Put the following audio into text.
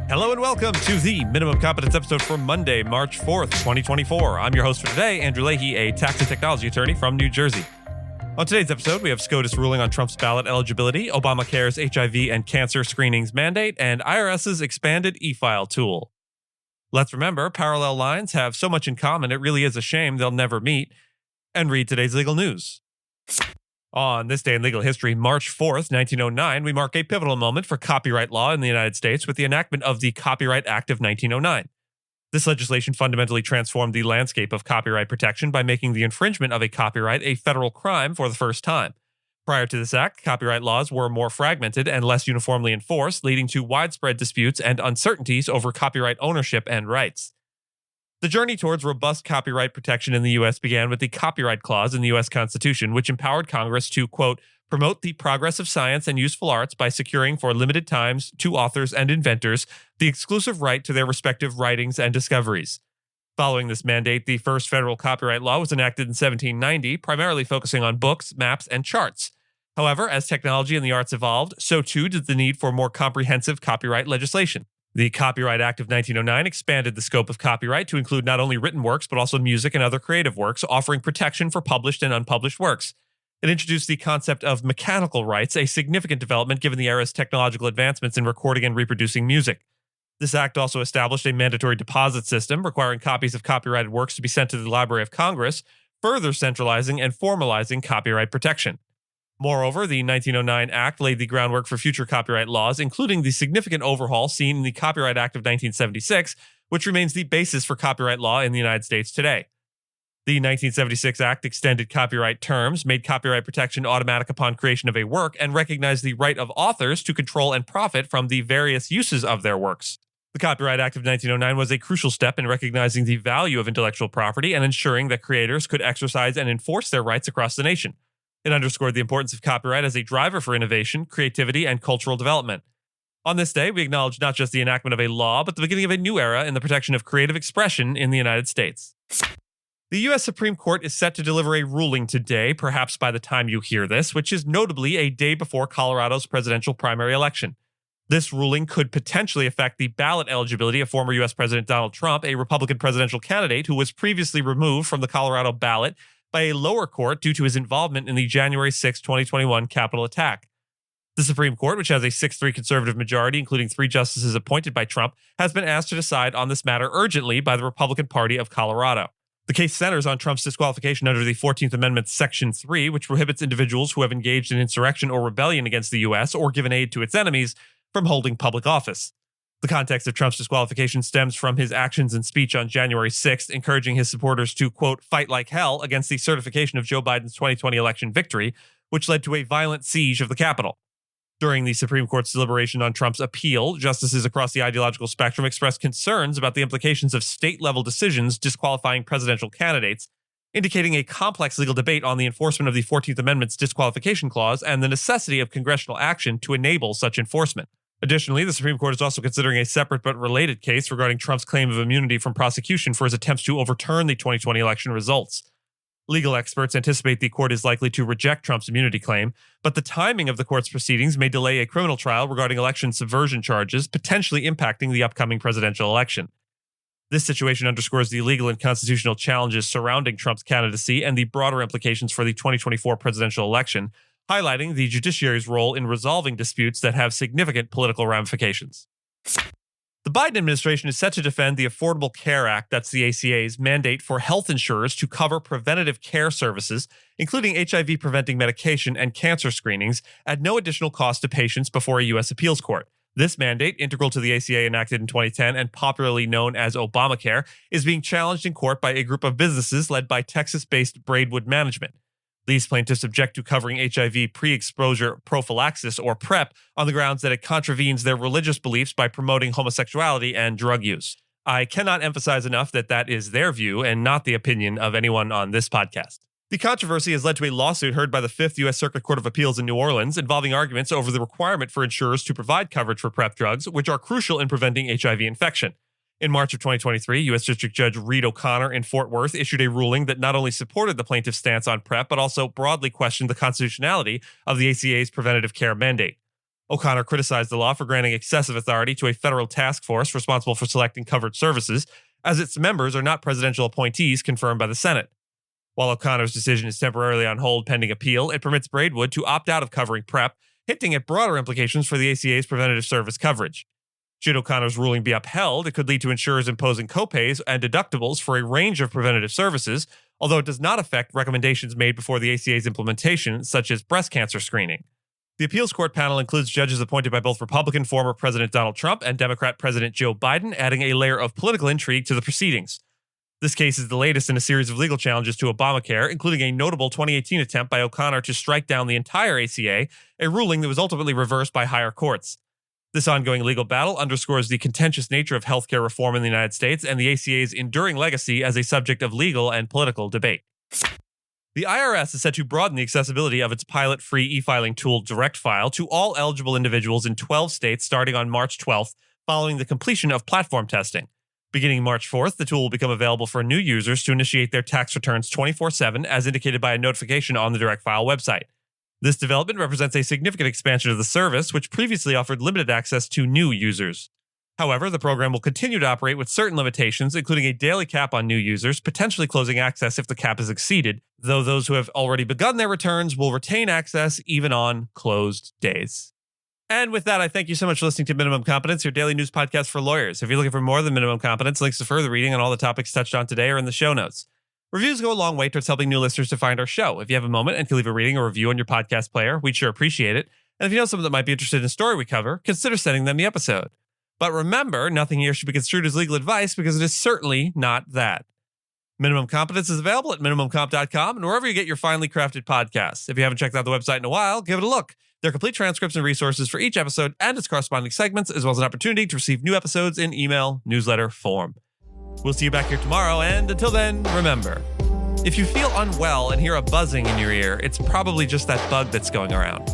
Hello and welcome to the Minimum Competence episode for Monday, March 4th, 2024. I'm your host for today, Andrew Leahy, a tax and technology attorney from New Jersey. On today's episode, we have SCOTUS ruling on Trump's ballot eligibility, Obamacare's HIV and cancer screenings mandate, and IRS's expanded e-file tool. Let's remember, parallel lines have so much in common it really is a shame they'll never meet, and read today's legal news. On this day in legal history, March 4th, 1909, we mark a pivotal moment for copyright law in the United States with the enactment of the Copyright Act of 1909. This legislation fundamentally transformed the landscape of copyright protection by making the infringement of a copyright a federal crime for the first time. Prior to this act, copyright laws were more fragmented and less uniformly enforced, leading to widespread disputes and uncertainties over copyright ownership and rights. The journey towards robust copyright protection in the U.S. began with the Copyright Clause in the U.S. Constitution, which empowered Congress to, quote, promote the progress of science and useful arts by securing for limited times to authors and inventors the exclusive right to their respective writings and discoveries. Following this mandate, the first federal copyright law was enacted in 1790, primarily focusing on books, maps, and charts. However, as technology and the arts evolved, so too did the need for more comprehensive copyright legislation. The Copyright Act of 1909 expanded the scope of copyright to include not only written works but also music and other creative works, offering protection for published and unpublished works. It introduced the concept of mechanical rights, a significant development given the era's technological advancements in recording and reproducing music. This act also established a mandatory deposit system requiring copies of copyrighted works to be sent to the Library of Congress, further centralizing and formalizing copyright protection. Moreover, the 1909 Act laid the groundwork for future copyright laws, including the significant overhaul seen in the Copyright Act of 1976, which remains the basis for copyright law in the United States today. The 1976 Act extended copyright terms, made copyright protection automatic upon creation of a work, and recognized the right of authors to control and profit from the various uses of their works. The Copyright Act of 1909 was a crucial step in recognizing the value of intellectual property and ensuring that creators could exercise and enforce their rights across the nation. It underscored the importance of copyright as a driver for innovation, creativity, and cultural development. On this day, we acknowledge not just the enactment of a law, but the beginning of a new era in the protection of creative expression in the United States. The U.S. Supreme Court is set to deliver a ruling today, perhaps by the time you hear this, which is notably a day before Colorado's presidential primary election. This ruling could potentially affect the ballot eligibility of former U.S. President Donald Trump, a Republican presidential candidate who was previously removed from the Colorado ballot by a lower court due to his involvement in the January 6, 2021 Capitol attack. The Supreme Court, which has a 6-3 conservative majority, including 3 justices appointed by Trump, has been asked to decide on this matter urgently by the Republican Party of Colorado. The case centers on Trump's disqualification under the 14th Amendment's Section 3, which prohibits individuals who have engaged in insurrection or rebellion against the U.S. or given aid to its enemies from holding public office. The context of Trump's disqualification stems from his actions and speech on January 6th, encouraging his supporters to, quote, fight like hell against the certification of Joe Biden's 2020 election victory, which led to a violent siege of the Capitol. During the Supreme Court's deliberation on Trump's appeal, justices across the ideological spectrum expressed concerns about the implications of state-level decisions disqualifying presidential candidates, indicating a complex legal debate on the enforcement of the 14th Amendment's disqualification clause and the necessity of congressional action to enable such enforcement. Additionally, the Supreme Court is also considering a separate but related case regarding Trump's claim of immunity from prosecution for his attempts to overturn the 2020 election results. Legal experts anticipate the court is likely to reject Trump's immunity claim, but the timing of the court's proceedings may delay a criminal trial regarding election subversion charges, potentially impacting the upcoming presidential election. This situation underscores the legal and constitutional challenges surrounding Trump's candidacy and the broader implications for the 2024 presidential election, highlighting the judiciary's role in resolving disputes that have significant political ramifications. The Biden administration is set to defend the Affordable Care Act, that's the ACA's mandate for health insurers to cover preventative care services, including HIV-preventing medication and cancer screenings, at no additional cost to patients before a U.S. appeals court. This mandate, integral to the ACA enacted in 2010 and popularly known as Obamacare, is being challenged in court by a group of businesses led by Texas-based Braidwood Management. These plaintiffs object to covering HIV pre-exposure prophylaxis, or PrEP, on the grounds that it contravenes their religious beliefs by promoting homosexuality and drug use. I cannot emphasize enough that that is their view and not the opinion of anyone on this podcast. The controversy has led to a lawsuit heard by the 5th U.S. Circuit Court of Appeals in New Orleans involving arguments over the requirement for insurers to provide coverage for PrEP drugs, which are crucial in preventing HIV infection. In March of 2023, U.S. District Judge Reed O'Connor in Fort Worth issued a ruling that not only supported the plaintiff's stance on PrEP, but also broadly questioned the constitutionality of the ACA's preventative care mandate. O'Connor criticized the law for granting excessive authority to a federal task force responsible for selecting covered services, as its members are not presidential appointees confirmed by the Senate. While O'Connor's decision is temporarily on hold pending appeal, it permits Braidwood to opt out of covering PrEP, hinting at broader implications for the ACA's preventative service coverage. Should O'Connor's ruling be upheld, it could lead to insurers imposing copays and deductibles for a range of preventative services, although it does not affect recommendations made before the ACA's implementation, such as breast cancer screening. The appeals court panel includes judges appointed by both Republican former President Donald Trump and Democrat President Joe Biden, adding a layer of political intrigue to the proceedings. This case is the latest in a series of legal challenges to Obamacare, including a notable 2018 attempt by O'Connor to strike down the entire ACA, a ruling that was ultimately reversed by higher courts. This ongoing legal battle underscores the contentious nature of healthcare reform in the United States and the ACA's enduring legacy as a subject of legal and political debate. The IRS is set to broaden the accessibility of its pilot-free e-filing tool DirectFile to all eligible individuals in 12 states starting on March 12th, following the completion of platform testing. Beginning March 4th, the tool will become available for new users to initiate their tax returns 24/7, as indicated by a notification on the DirectFile website. This development represents a significant expansion of the service, which previously offered limited access to new users. However, the program will continue to operate with certain limitations, including a daily cap on new users, potentially closing access if the cap is exceeded, though those who have already begun their returns will retain access even on closed days. And with that, I thank you so much for listening to Minimum Competence, your daily news podcast for lawyers. If you're looking for more than Minimum Competence, links to further reading on all the topics touched on today are in the show notes. Reviews go a long way towards helping new listeners to find our show. If you have a moment and can leave a rating or review on your podcast player, we'd sure appreciate it. And if you know someone that might be interested in a story we cover, consider sending them the episode. But remember, nothing here should be construed as legal advice because it is certainly not that. Minimum Competence is available at minimumcomp.com and wherever you get your finely crafted podcasts. If you haven't checked out the website in a while, give it a look. There are complete transcripts and resources for each episode and its corresponding segments, as well as an opportunity to receive new episodes in email, newsletter form. We'll see you back here tomorrow, and until then, remember, if you feel unwell and hear a buzzing in your ear, it's probably just that bug that's going around.